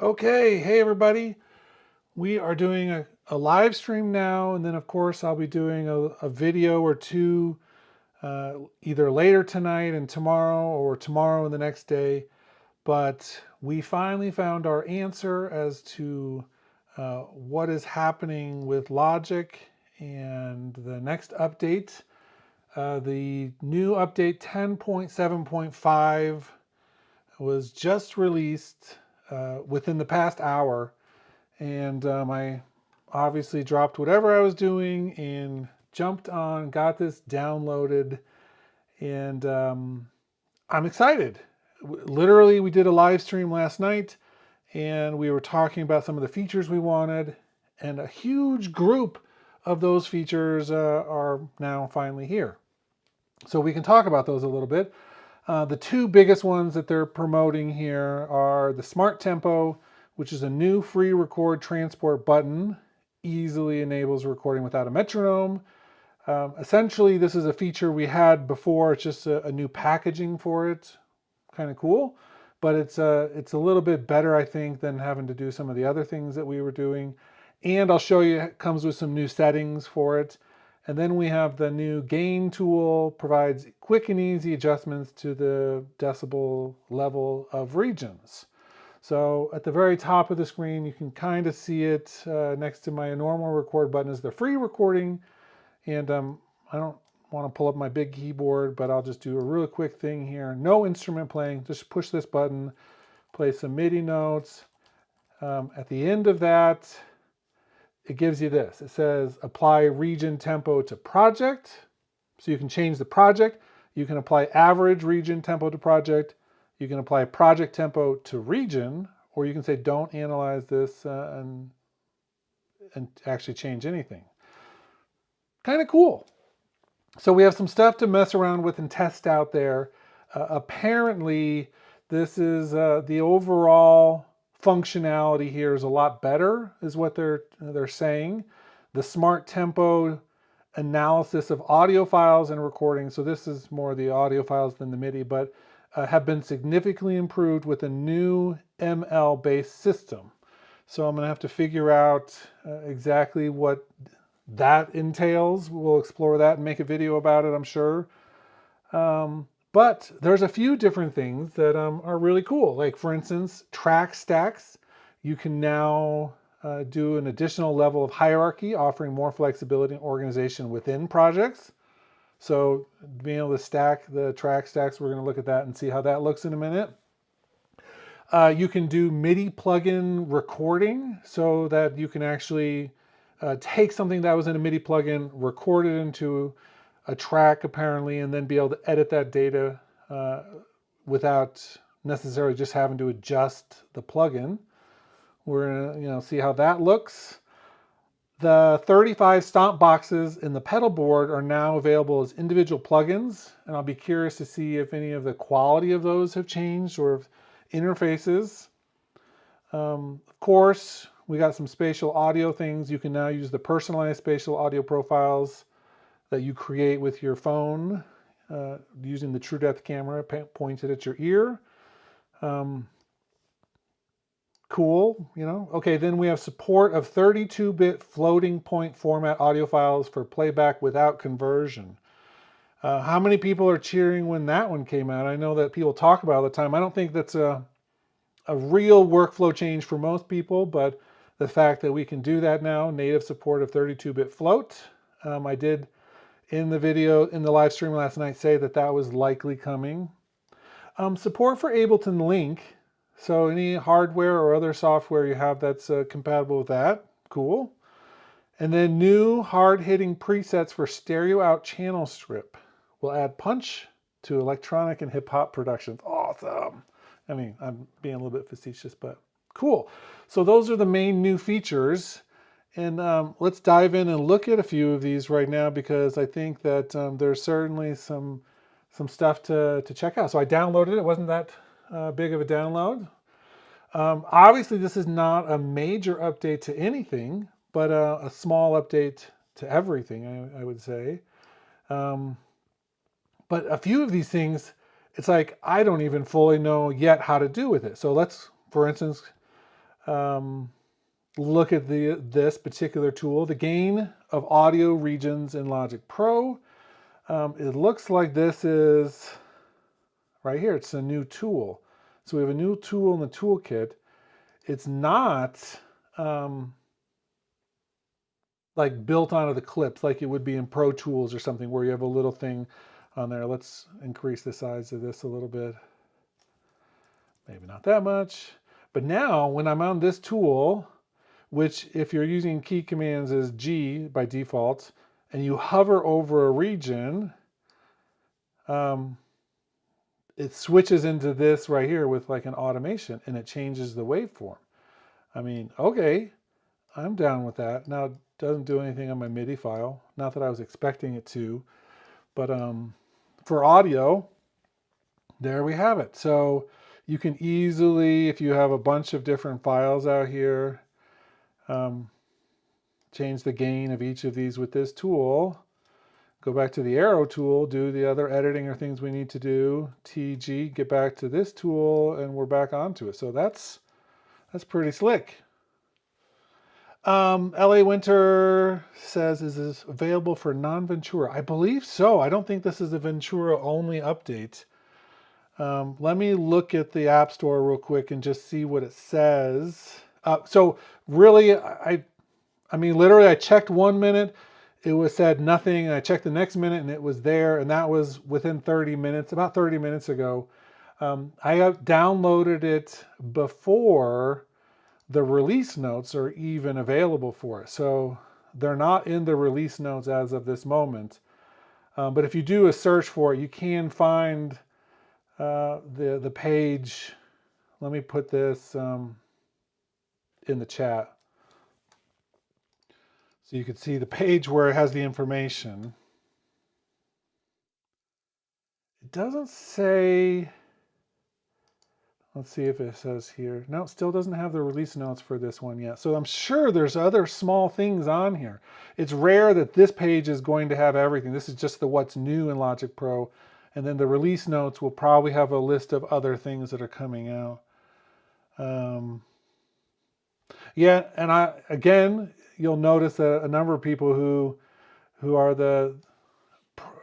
Okay, hey everybody. We are doing a live stream now, and then of course I'll be doing a video or two either later tonight and tomorrow or tomorrow and the next day. But we finally found our answer as to what is happening with Logic and the next update. The new update 10.7.5 was just released within the past hour. And I obviously dropped whatever I was doing and jumped on, got this downloaded, and I'm excited. Literally, we did a live stream last night and we were talking about some of the features we wanted, and a huge group of those features are now finally here. So we can talk about those a little bit. The two biggest ones that they're promoting here are the Smart Tempo, which is a new free record transport button, easily enables recording without a metronome. Essentially, this is a feature we had before. It's just a new packaging for it. Kind of cool, but it's a little bit better, I think, than having to do some of the other things that we were doing. And I'll show you, it comes with some new settings for it. And then we have the new gain tool, provides quick and easy adjustments to the decibel level of regions. So at the very top of the screen, you can kind of see it next to my normal record button is the free recording. And I don't want to pull up my big keyboard, but I'll just do a really quick thing here. No instrument playing, just push this button, play some MIDI notes. At the end of that, it gives you this. It says apply region tempo to project. So you can change the project. You can apply average region tempo to project. You can apply project tempo to region, or you can say don't analyze this and actually change anything. Kind of cool. So we have some stuff to mess around with and test out there. Apparently, this is the overall functionality here is a lot better, is what they're saying. The Smart Tempo analysis of audio files and recordings, so this is more the audio files than the MIDI, but have been significantly improved with a new ML-based system. So I'm going to have to figure out exactly what that entails. We'll explore that and make a video about it, I'm sure. But there's a few different things that are really cool. Like, for instance, track stacks. You can now do an additional level of hierarchy, offering more flexibility and organization within projects. So being able to stack the track stacks, we're going to look at that and see how that looks in a minute. You can do MIDI plugin recording so that you can actually take something that was in a MIDI plugin, record it into a track apparently, and then be able to edit that data without necessarily just having to adjust the plugin. We're gonna see how that looks. The 35 stomp boxes in the pedal board are now available as individual plugins, and I'll be curious to see if any of the quality of those have changed or if interfaces. Of course, we got some spatial audio things. You can now use the personalized spatial audio profiles that you create with your phone using the TrueDepth camera pointed at your ear. Cool, you know. Okay, then we have support of 32-bit floating point format audio files for playback without conversion. How many people are cheering when that one came out? I know that people talk about it all the time. I don't think that's a real workflow change for most people, but the fact that we can do that now, native support of 32-bit float. I did in the video, in the live stream last night, say that that was likely coming. Support for Ableton Link. So any hardware or other software you have that's compatible with that, cool. And then new hard-hitting presets for stereo out channel strip. Will add punch to electronic and hip-hop productions. Awesome. I mean, I'm being a little bit facetious, but cool. So those are the main new features. And let's dive in and look at a few of these right now, because I think that there's certainly some stuff to check out. So I downloaded it. It wasn't that big of a download. Obviously, this is not a major update to anything, but a small update to everything, I would say. But a few of these things, it's like I don't even fully know yet how to do with it. So let's, for instance, look at this particular tool, the gain of audio regions in Logic Pro. It looks like this is right here. It's a new tool. So we have a new tool in the toolkit. It's not like built onto the clips like it would be in Pro Tools or something where you have a little thing on there. Let's increase the size of this a little bit. Maybe not that much. But now when I'm on this tool, which if you're using key commands is G by default, and you hover over a region, it switches into this right here with like an automation, and it changes the waveform. I mean, okay, I'm down with that. Now, it doesn't do anything on my MIDI file. Not that I was expecting it to, but for audio, there we have it. So you can easily, if you have a bunch of different files out here, change the gain of each of these with this tool. Go back to the arrow tool, do the other editing or things we need to do. TG, get back to this tool, and we're back onto it. So that's pretty slick. LA Winter says, is this available for non-Ventura? I believe so. I don't think this is a Ventura only update. Let me look at the App Store real quick and just see what it says. So really, I mean, literally, I checked 1 minute, it was said nothing, and I checked the next minute, and it was there, and that was within 30 minutes, about 30 minutes ago. I downloaded it before the release notes are even available for it. So they're not in the release notes as of this moment. But if you do a search for it, you can find the page. Let me put this in the chat so you can see the page where it has the information. It doesn't say, let's see if it says here. No, it still doesn't have the release notes for this one yet. So I'm sure there's other small things on here. It's rare that this page is going to have everything. This is just the what's new in Logic Pro. And then the release notes will probably have a list of other things that are coming out. Yeah, and again, you'll notice that a number of people who are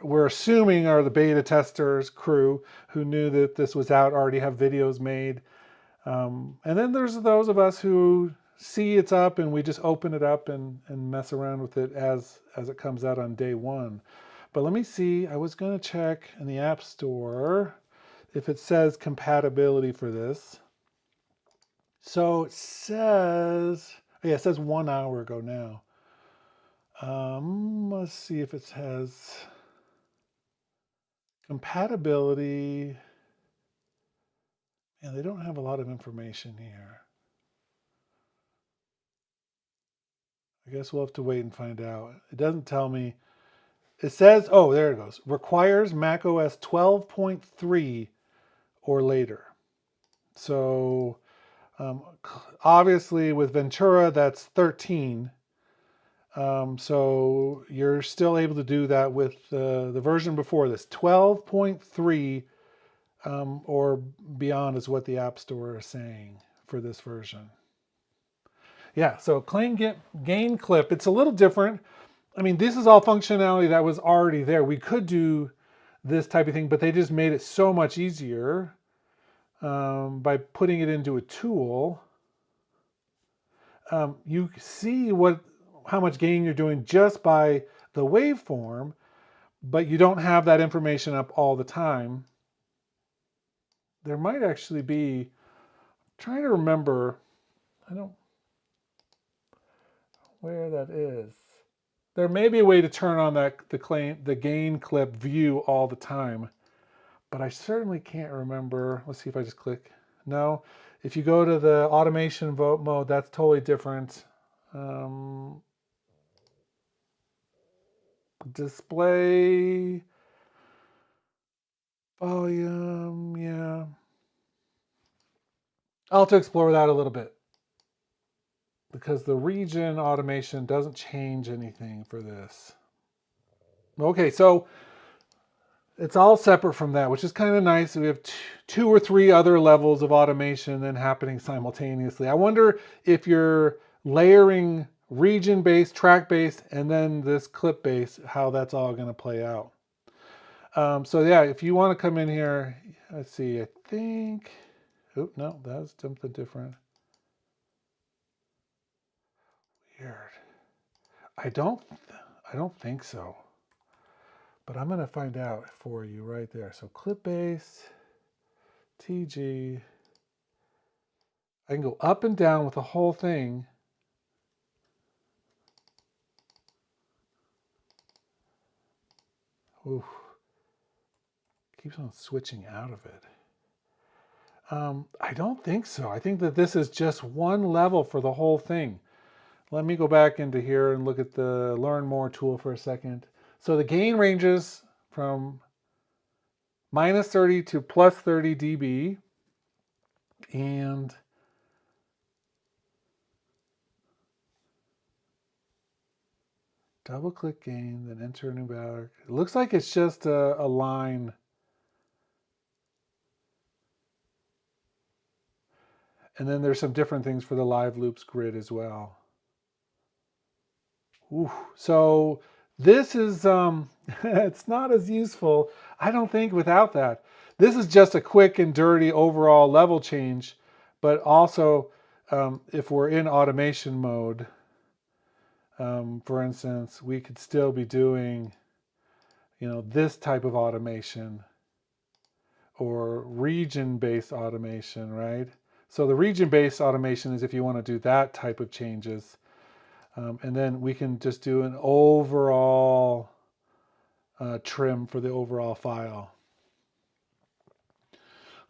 we're assuming are the beta testers crew who knew that this was out, already have videos made. And then there's those of us who see it's up and we just open it up and mess around with it as it comes out on day one. But let me see, I was gonna check in the App Store if it says compatibility for this. So it says, yeah, it says 1 hour ago now. Let's see if it has compatibility. And they don't have a lot of information here. I guess we'll have to wait and find out. It doesn't tell me. It says, oh, there it goes. Requires macOS 12.3 or later. So obviously with Ventura, that's 13. So you're still able to do that with the version before this. 12.3 or beyond is what the App Store is saying for this version. Yeah, so gain clip, it's a little different. I mean, this is all functionality that was already there. We could do this type of thing, but they just made it so much easier by putting it into a tool. You see how much gain you're doing just by the waveform, but you don't have that information up all the time. There might actually be, I'm trying to remember, where that is. There may be a way to turn on the gain clip view all the time, but I certainly can't remember. Let's see if I just click. No, if you go to the automation vote mode, that's totally different. Display volume, yeah. I'll have to explore that a little bit because the region automation doesn't change anything for this. Okay, so it's all separate from that, which is kind of nice. We have two or three other levels of automation then happening simultaneously. I wonder if you're layering region-based, track-based, and then this clip-based, how that's all going to play out. So yeah, if you want to come in here, let's see, I think, oh, no, that's something different. Weird. I don't think so. But I'm going to find out for you right there. So clip-based, TG. I can go up and down with the whole thing. Ooh, keeps on switching out of it. I don't think so. I think that this is just one level for the whole thing. Let me go back into here and look at the Learn More tool for a second. So the gain ranges from minus 30 to plus 30 dB. And double click gain, then enter a new value. It looks like it's just a line. And then there's some different things for the live loops grid as well. Ooh, so this is, it's not as useful, I don't think, without that. This is just a quick and dirty overall level change, but also if we're in automation mode, for instance, we could still be doing, this type of automation or region-based automation, right? So the region-based automation is if you want to do that type of changes. And then we can just do an overall trim for the overall file.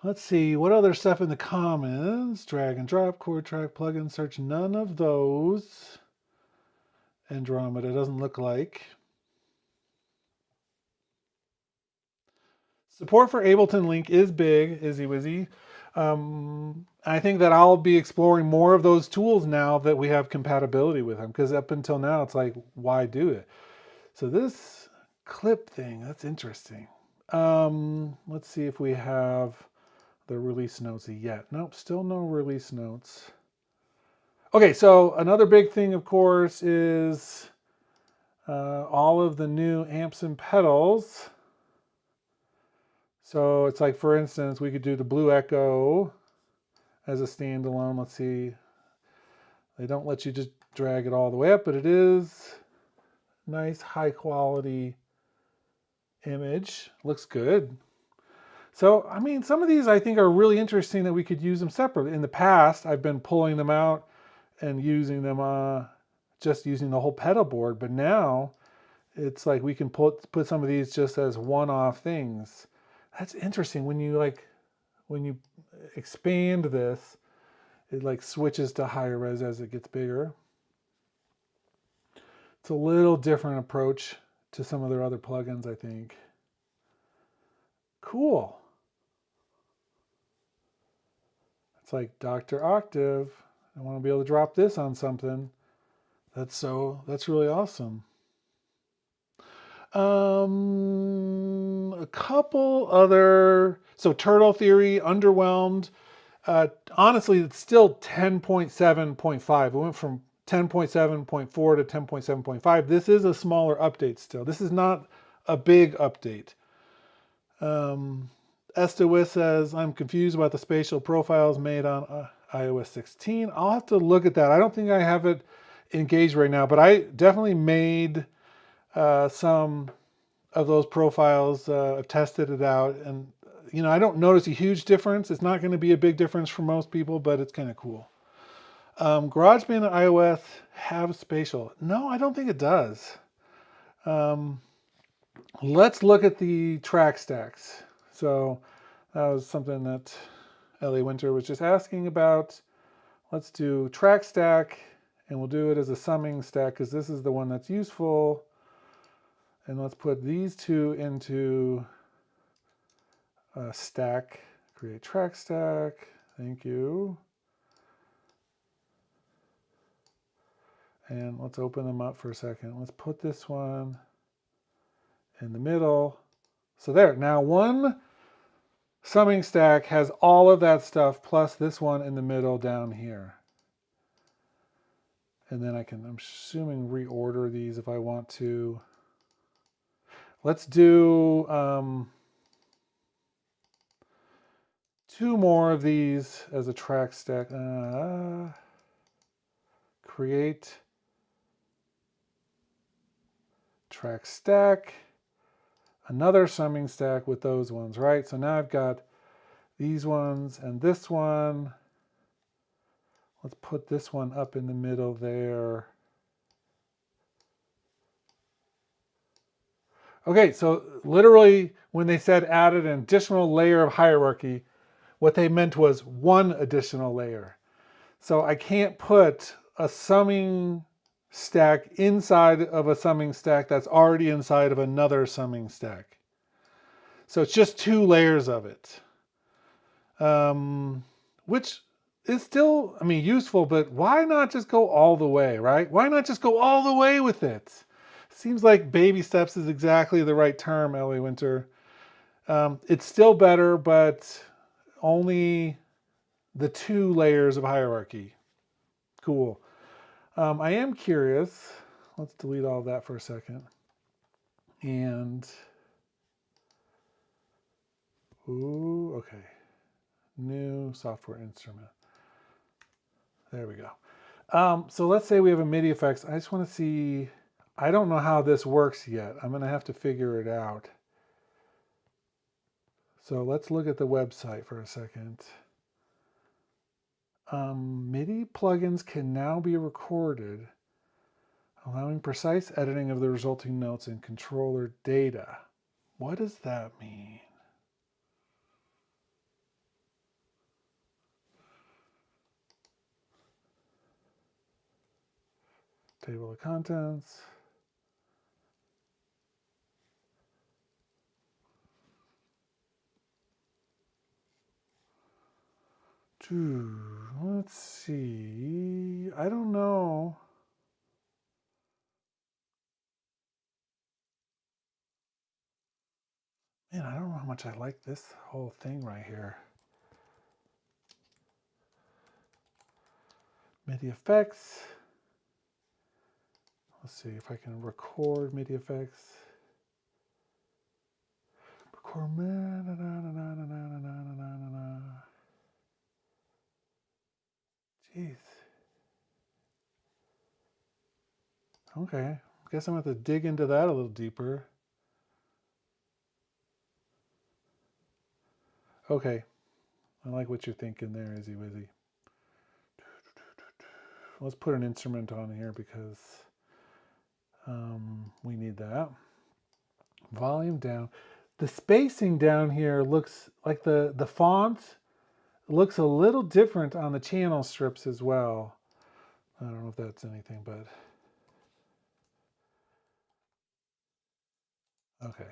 Let's see, what other stuff in the comments? Drag and drop, chord track, plugin search, none of those. Andromeda doesn't look like. Support for Ableton Link is big, Izzy Wizzy. I think that I'll be exploring more of those tools now that we have compatibility with them, because up until now, it's like, why do it? So this clip thing, that's interesting. Let's see if we have the release notes yet. Nope, still no release notes. Okay, so another big thing, of course, is all of the new amps and pedals. So it's like, for instance, we could do the Blue Echo as a standalone. Let's see. They don't let you just drag it all the way up, but it is nice, high quality image. Looks good. So, I mean, some of these I think are really interesting that we could use them separately. In the past, I've been pulling them out and using them, just using the whole pedal board, but now it's like we can put some of these just as one-off things. That's interesting. When you expand this, it like switches to higher res as it gets bigger. It's a little different approach to some of their other plugins, I think. Cool. It's like Dr. Octave. I want to be able to drop this on something. That's really awesome. A couple other, so Turtle Theory, Underwhelmed. Honestly, it's still 10.7.5. We went from 10.7.4 to 10.7.5. This is a smaller update still. This is not a big update. Estewis says, I'm confused about the spatial profiles made on iOS 16. I'll have to look at that. I don't think I have it engaged right now, but I definitely made some of those profiles. I've tested it out, and I don't notice a huge difference. It's not going to be a big difference for most people, but it's kind of cool. GarageBand and iOS have spatial. No, I don't think it does. Let's look at the track stacks. So that was something that Ellie Winter was just asking about. Let's do track stack, and we'll do it as a summing stack because this is the one that's useful. And let's put these two into a stack. Create track stack. Thank you. And let's open them up for a second. Let's put this one in the middle. So there, now one summing stack has all of that stuff plus this one in the middle down here. And then I can, I'm assuming, reorder these if I want to. Let's do 2 more of these as a track stack. Create track stack. Another summing stack with those ones, right? So now I've got these ones and this one. Let's put this one up in the middle there. Okay, so literally when they said added an additional layer of hierarchy, what they meant was one additional layer. So I can't put a summing stack inside of a summing stack that's already inside of another summing stack. So it's just 2 layers of it, which is still, I mean, useful, but why not just go all the way, right? Why not just go all the way with it? Seems like baby steps is exactly the right term, Ellie Winter. It's still better, but only the 2 layers of hierarchy. Cool. I am curious. Let's delete all of that for a second. And, ooh, okay. New software instrument. There we go. So let's say we have a MIDI effects. I just want to see, I don't know how this works yet. I'm going to have to figure it out. So let's look at the website for a second. MIDI plugins can now be recorded, allowing precise editing of the resulting notes in controller data. What does that mean? Table of contents. Let's see. I don't know. Man, I don't know how much I like this whole thing right here. MIDI effects. Let's see if I can record MIDI effects. Record. Jeez. Okay. I guess I'm going to have to dig into that a little deeper. Okay. I like what you're thinking there, Izzy Wizzy. Let's put an instrument on here because we need that. Volume down. The spacing down here looks like the font looks a little different on the channel strips as well. I don't know if that's anything, but okay.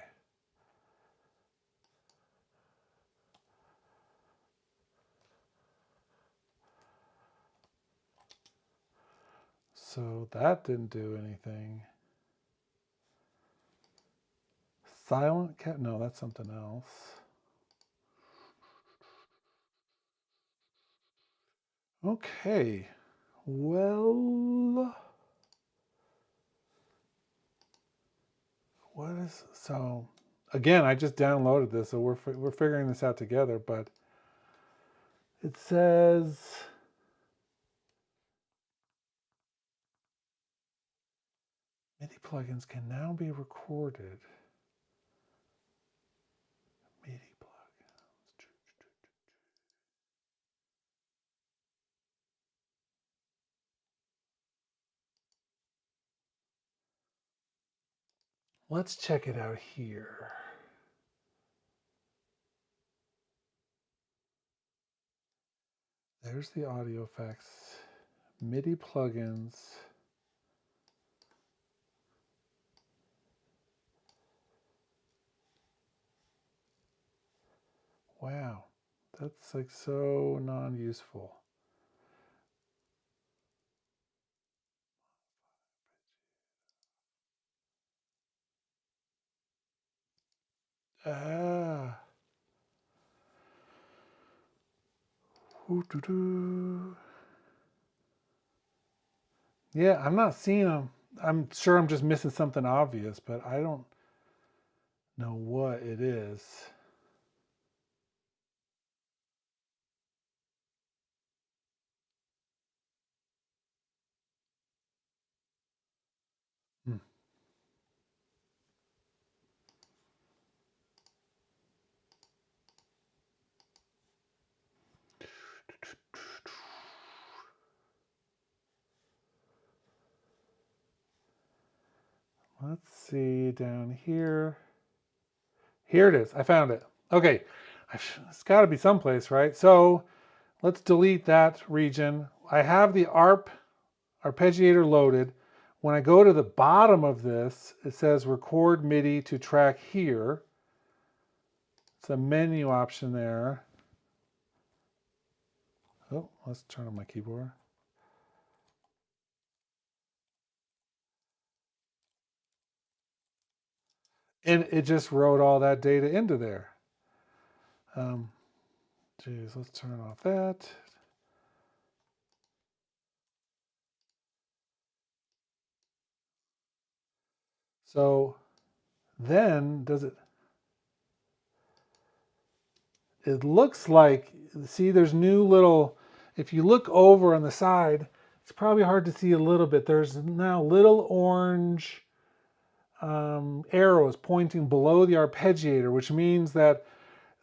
So that didn't do anything. Silent cat? No, that's something else. Okay. Well, what is so? Again, I just downloaded this, so we're figuring this out together. But it says MIDI plugins can now be recorded. MIDI plugins. Let's check it out here. There's the audio effects, MIDI plugins. Wow, that's like so non-useful. Ah. Ooh-doo-doo. Yeah, I'm not seeing them. I'm sure I'm just missing something obvious, but I don't know what it is. Hmm. Let's see down here. Here it is. I found it. Okay. It's got to be someplace, right? So let's delete that region. I have the ARP arpeggiator loaded. When I go to the bottom of this, it says record MIDI to track here. It's a menu option there. Oh, let's turn on my keyboard. And it just wrote all that data into there. Geez, let's turn off that. So then it looks like, see, there's new little, if you look over on the side, it's probably hard to see a little bit. There's now little orange arrows pointing below the arpeggiator, which means that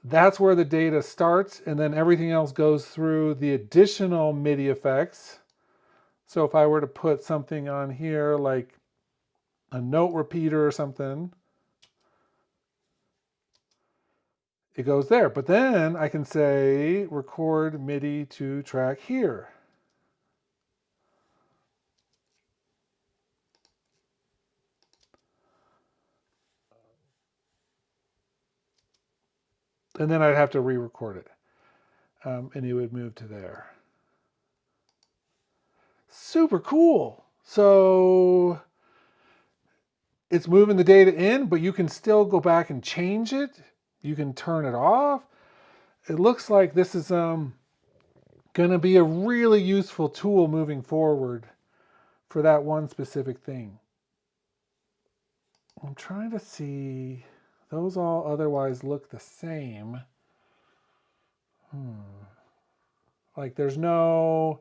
that's where the data starts, and then everything else goes through the additional MIDI effects. So if I were to put something on here like a note repeater or something, it goes there. But then I can say record MIDI to track here. And then I'd have to re-record it. And it would move to there. Super cool. So it's moving the data in, but you can still go back and change it. You can turn it off. It looks like this is going to be a really useful tool moving forward for that one specific thing. I'm trying to see. Those all otherwise look the same. Like there's no,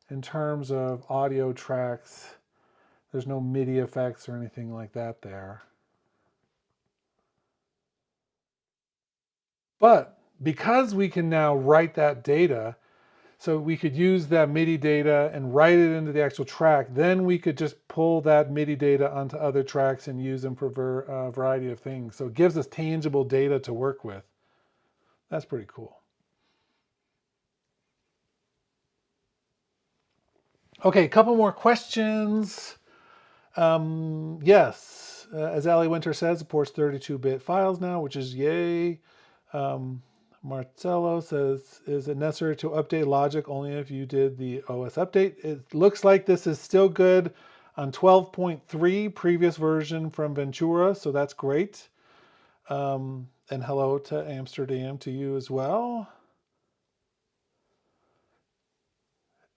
in terms of audio tracks, there's no MIDI effects or anything like that there. But because we can now write that data, so we could use that MIDI data and write it into the actual track, then we could just pull that MIDI data onto other tracks and use them for a variety of things. So it gives us tangible data to work with. That's pretty cool. Okay, a couple more questions. Yes, as Ali Winter says, supports 32-bit files now, which is yay. Marcello says, is it necessary to update Logic only if you did the OS update? It looks like this is still good on 12.3, previous version from Ventura, so that's great. And hello to Amsterdam to you as well.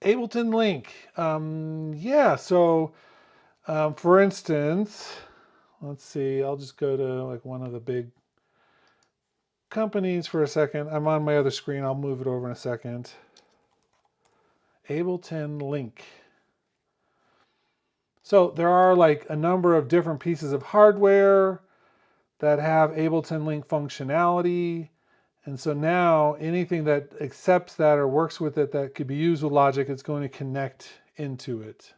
Ableton Link. Yeah, so for instance, let's see, I'll just go to like one of the big companies for a second. I'm on my other screen. I'll move it over in a second. Ableton Link. So there are like a number of different pieces of hardware that have Ableton Link functionality. And so now anything that accepts that or works with it that could be used with Logic, it's going to connect into it.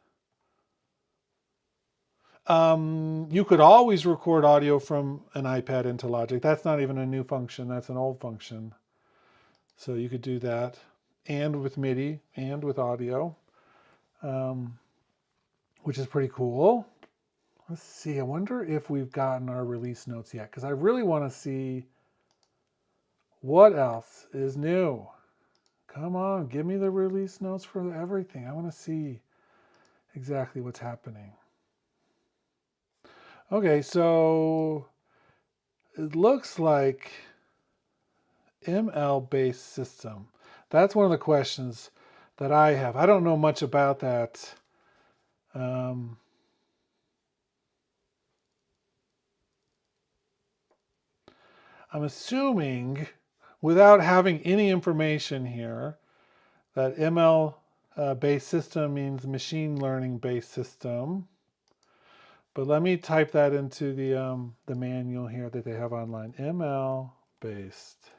You could always record audio from an iPad into Logic. That's not even a new function. That's an old function. So you could do that, and with MIDI and with audio, which is pretty cool. Let's see. I wonder if we've gotten our release notes yet, because I really want to see what else is new. Come on, give me the release notes for everything. I want to see exactly what's happening. Okay, so it looks like ML-based system. That's one of the questions that I have. I don't know much about that. I'm assuming, without having any information here, that ML based system means machine learning based system. But let me type that into the manual here that they have online. ML based.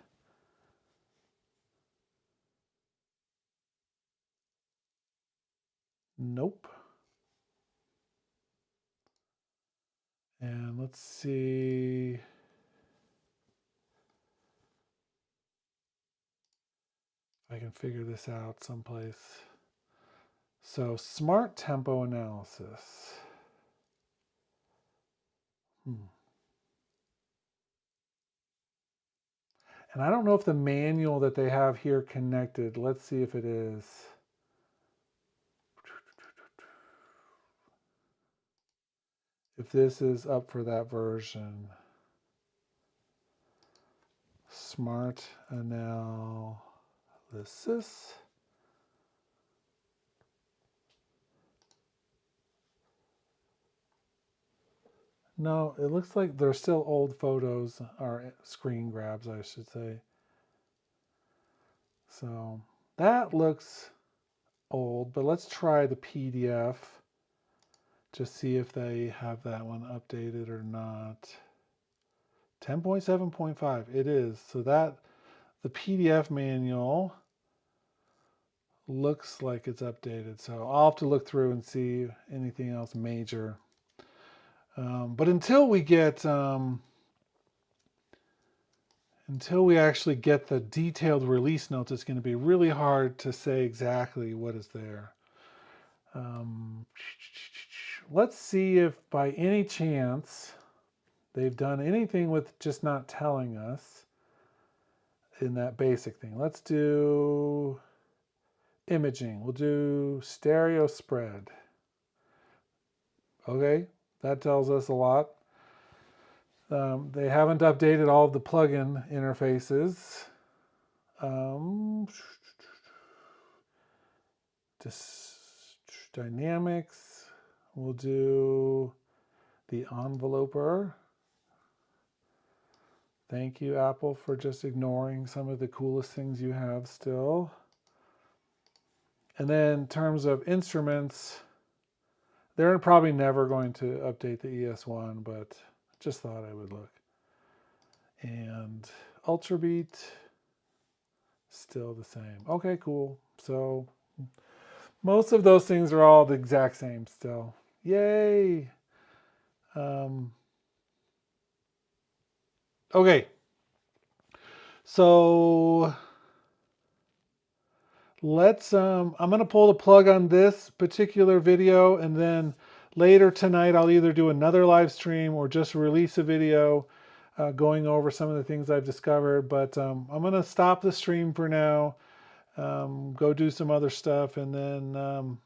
Nope. And let's see. If I can figure this out someplace. So smart tempo analysis. And I don't know if the manual that they have here connected. Let's see if it is. If this is up for that version. Smart analysis. No, it looks like they're still old photos, or screen grabs, I should say. So that looks old, but let's try the PDF. Just see if they have that one updated or not. 10.7.5, it is. So that, the PDF manual looks like it's updated. So I'll have to look through and see anything else major. But until we actually get the detailed release notes, it's going to be really hard to say exactly what is there. Let's see if by any chance they've done anything with just not telling us in that basic thing. Let's do imaging. We'll do stereo spread. Okay, that tells us a lot. They haven't updated all of the plugin interfaces. Just dynamics. We'll do the enveloper. Thank you, Apple, for just ignoring some of the coolest things you have still. And then in terms of instruments, they're probably never going to update the ES1, but just thought I would look. And Ultrabeat, still the same. Okay, cool. So most of those things are all the exact same still. Yay! Okay. So let's, I'm going to pull the plug on this particular video, and then later tonight I'll either do another live stream or just release a video going over some of the things I've discovered. But I'm going to stop the stream for now, go do some other stuff, and then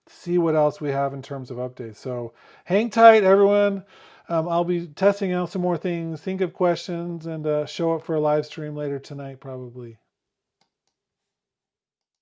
see what else we have in terms of updates. So hang tight, everyone. I'll be testing out some more things, think of questions, and show up for a live stream later tonight probably.